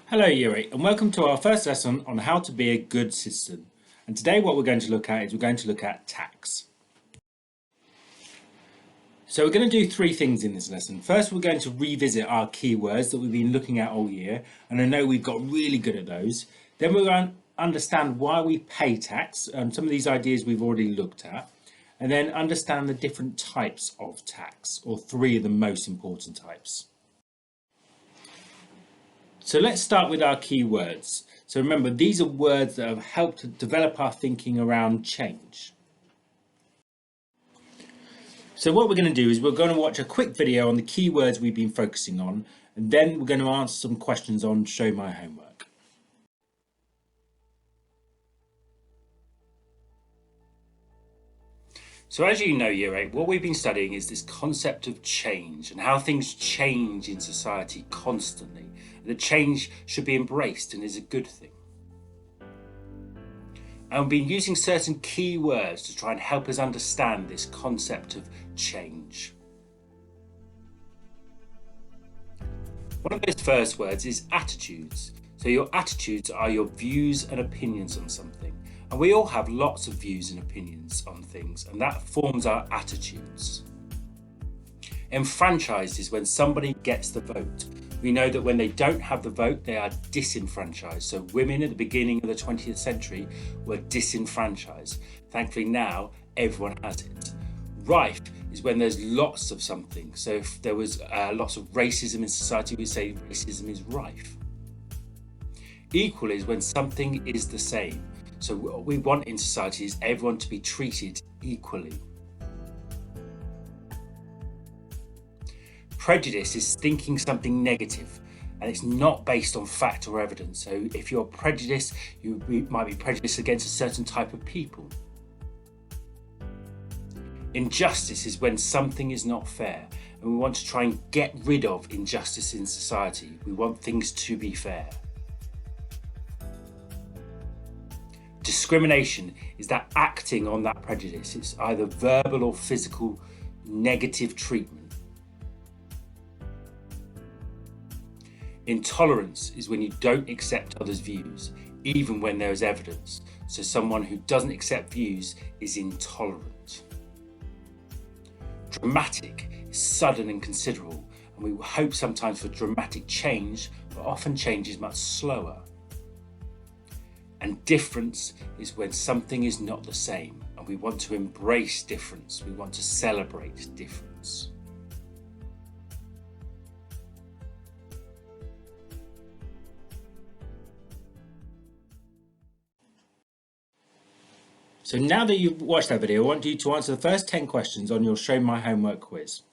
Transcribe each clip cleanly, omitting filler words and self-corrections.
Hello Year 8 and welcome to our first lesson on how to be a good citizen. And today what we're going to look at is we're going to look at tax. So we're going to do three things in this lesson. First, we're going to revisit our keywords that we've been looking at all year, and I know we've got really good at those. Then we're going to understand why we pay tax, and some of these ideas we've already looked at, and then understand the different types of tax, or three of the most important types. So let's start with our keywords. So remember, these are words that have helped to develop our thinking around change. So what we're going to do is we're going to watch a quick video on the keywords we've been focusing on, and then we're going to answer some questions on Show My Homework. So as you know, Year 8, what we've been studying is this concept of change and how things change in society constantly. And that change should be embraced and is a good thing. And we've been using certain keywords to try and help us understand this concept of change. One of those first words is attitudes. So your attitudes are your views and opinions on something. And we all have lots of views and opinions on things, and that forms our attitudes. Enfranchised is when somebody gets the vote. We know that when they don't have the vote, they are disenfranchised. So women at the beginning of the 20th century were disenfranchised. Thankfully now, everyone has it. Rife is when there's lots of something. So if there was lots of racism in society, we say racism is rife. Equal is when something is the same. So what we want in society is everyone to be treated equally. Prejudice is thinking something negative, and it's not based on fact or evidence. So if you're prejudiced, you might be prejudiced against a certain type of people. Injustice is when something is not fair, and we want to try and get rid of injustice in society. We want things to be fair. Discrimination is that acting on that prejudice. It's either verbal or physical negative treatment. Intolerance is when you don't accept others' views, even when there is evidence. So someone who doesn't accept views is intolerant. Dramatic is sudden and considerable, and we hope sometimes for dramatic change, but often change is much slower. And difference is when something is not the same, and we want to embrace difference. We want to celebrate difference. So now that you've watched that video, I want you to answer the first 10 questions on your Show My Homework quiz.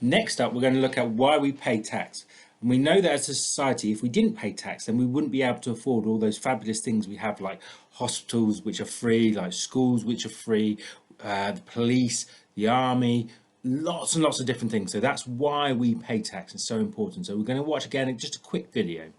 Next up, we're going to look at why we pay tax. And we know that as a society, if we didn't pay tax, then we wouldn't be able to afford all those fabulous things we have, like hospitals which are free, like schools which are free, the police, the army, lots and lots of different things. So that's why we pay tax. It's so important. So we're going to watch again just a quick video.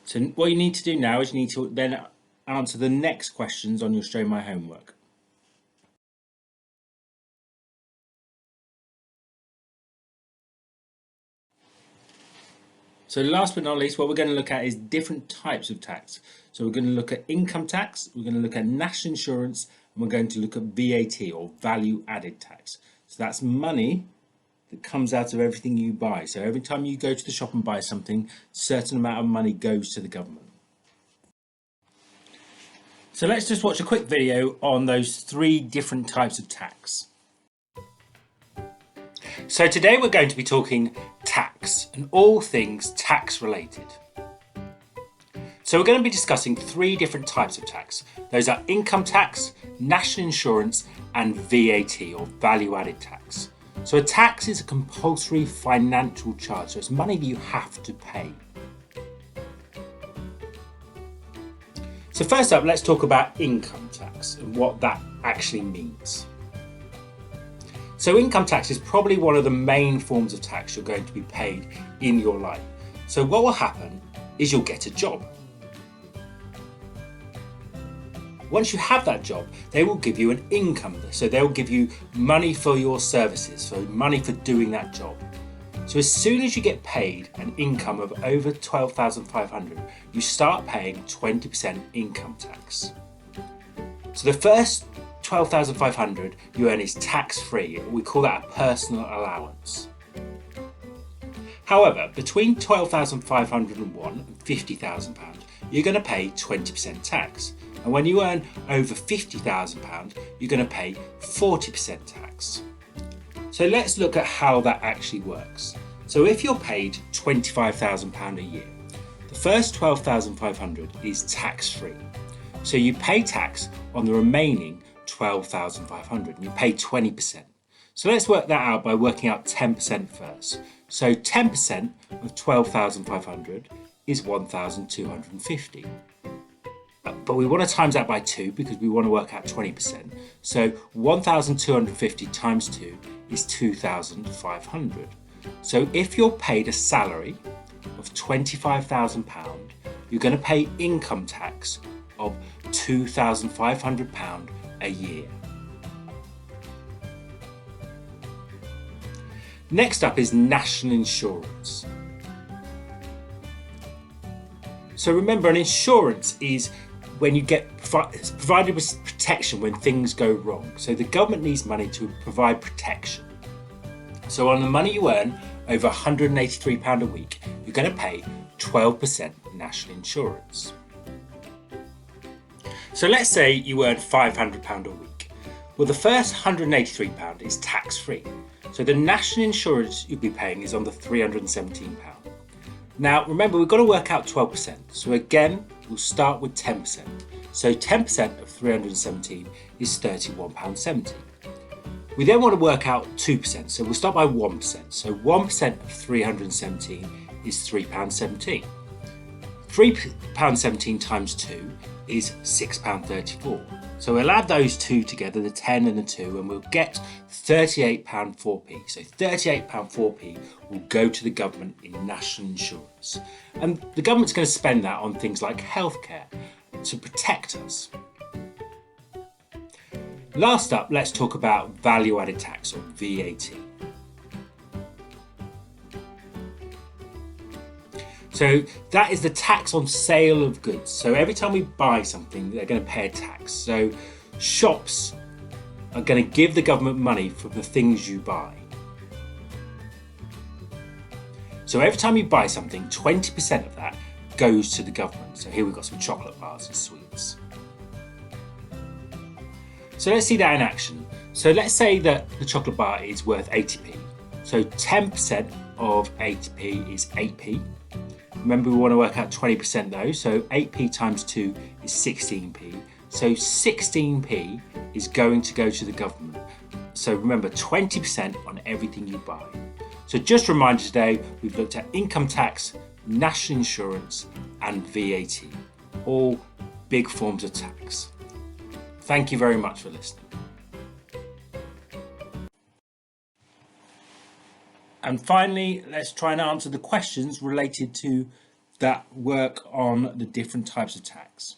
So what you need to do now is you need to then answer the next questions on your Show My Homework. So last but not least, what we're going to look at is different types of tax. So we're going to look at income tax, we're going to look at national insurance, and we're going to look at VAT, or value added tax. So that's money that comes out of everything you buy. So every time you go to the shop and buy something, a certain amount of money goes to the government. So let's just watch a quick video on those three different types of tax. So today we're going to be talking tax and all things tax related. So we're going to be discussing three different types of tax. Those are income tax, national insurance, and VAT, or value added tax. So a tax is a compulsory financial charge, so it's money that you have to pay. So first up, let's talk about income tax and what that actually means. So income tax is probably one of the main forms of tax you're going to be paid in your life. So what will happen is you'll get a job. Once you have that job, they will give you an income. So they'll give you money for your services, so money for doing that job. So as soon as you get paid an income of over 12,500, you start paying 20% income tax. So the first 12,500 you earn is tax-free. We call that a personal allowance. However, between 12,501 and £50,000, you're going to pay 20% tax. And when you earn over £50,000, you're going to pay 40% tax. So let's look at how that actually works. So if you're paid £25,000 a year, the first 12,500 is tax-free. So you pay tax on the remaining 12,500 and you pay 20%. So let's work that out by working out 10% first. So 10% of 12,500 is 1,250. But we want to times that by 2 because we want to work out 20%. So 1,250 times 2 is 2,500. So if you're paid a salary of £25,000, you're going to pay income tax of £2,500 a year. Next up is national insurance. So remember, an insurance is when you get provided with protection when things go wrong. So the government needs money to provide protection. So on the money you earn over £183 a week, you're going to pay 12% national insurance. So let's say you earn £500 a week. Well, the first £183 is tax-free. So the national insurance you'll be paying is on the £317. Now, remember, we've got to work out 12%. So again, we'll start with 10%. So 10% of 317 is £31.70. We then want to work out 2%. So we'll start by 1%. So 1% of 317 is £3.17. £3.17 times 2 is £6.34. So we'll add those two together, the 10 and the 2, and we'll get £38.04p. So £38.04p will go to the government in national insurance. And the government's going to spend that on things like healthcare to protect us. Last up, let's talk about value added tax, or VAT. So that is the tax on sale of goods. So every time we buy something, they're going to pay a tax. So shops are going to give the government money for the things you buy. So every time you buy something, 20% of that goes to the government. So here we've got some chocolate bars and sweets. So let's see that in action. So let's say that the chocolate bar is worth 80p. So 10% of 80p is 8p. Remember, we want to work out 20% though, so 8p times 2 is 16p. So 16p is going to go to the government. So remember, 20% on everything you buy. So just a reminder today, we've looked at income tax, national insurance, and VAT, all big forms of tax. Thank you very much for listening. And finally, let's try and answer the questions related to that work on the different types of tax.